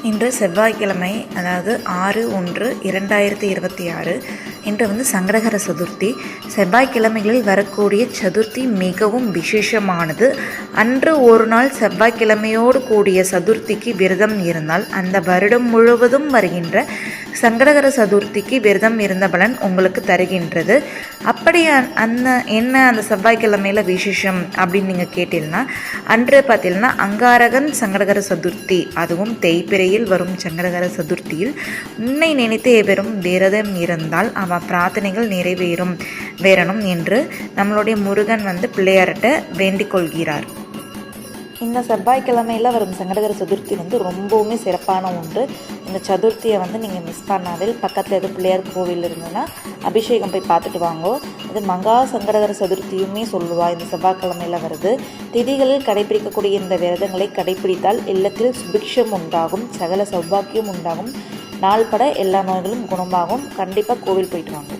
இன்று செவ்வாய்க்கிழமை, அதாவது 6/1/2026. இன்று சங்கடகர சதுர்த்தி. செவ்வாய்க்கிழமைகளில் வரக்கூடிய சதுர்த்தி மிகவும் விசேஷமானது. அன்று ஒரு நாள் செவ்வாய்க்கிழமையோடு கூடிய சதுர்த்திக்கு விரதம் இருந்தால் அந்த வருடம் முழுவதும் வருகின்ற சங்கடகர சதுர்த்திக்கு விரதம் இருந்த பலன் உங்களுக்கு தருகின்றது. அப்படி அந்த செவ்வாய்க்கிழமையில் விசேஷம் அப்படின்னு நீங்கள் கேட்டீங்கன்னா, அன்று பார்த்தீங்கன்னா அங்காரகன் சங்கடகர சதுர்த்தி, அதுவும் தேய்பிறையில் வரும் சங்கடகர சதுர்த்தியில் உன்னை நினைத்து எவரும் விரதம் இருந்தால் அவன் பிரார்த்தனைகள் நிறைவேறணும் என்று நம்மளுடைய முருகன் பிள்ளையார்கிட்ட வேண்டிக் கொள்கிறார். இந்த செவ்வாய்க்கிழமையில் வரும் சங்கடகர சதுர்த்தி ரொம்பவுமே சிறப்பான ஒன்று. இந்த சதுர்த்தியை நீங்கள் மிஸ் பண்ணாதில் பக்கத்தில் எது பிள்ளையார் கோவில் இருந்ததுன்னா அபிஷேகம் போய் பார்த்துட்டு வாங்கோ. இது மகா சங்கடகர சதுர்த்தியுமே சொல்லுவா. இந்த செவ்வாய்க்கிழமையில் வருது. திதிகளில் கடைபிடிக்கக்கூடிய இந்த விரதங்களை கடைபிடித்தால் இல்லத்தில் சுபிக்ஷம் உண்டாகும், சகல சௌபாக்கியம் உண்டாகும், நாள்பட எல்லா நோய்களும் குணமாகும். கண்டிப்பாக கோவில் போயிட்டு வாங்க.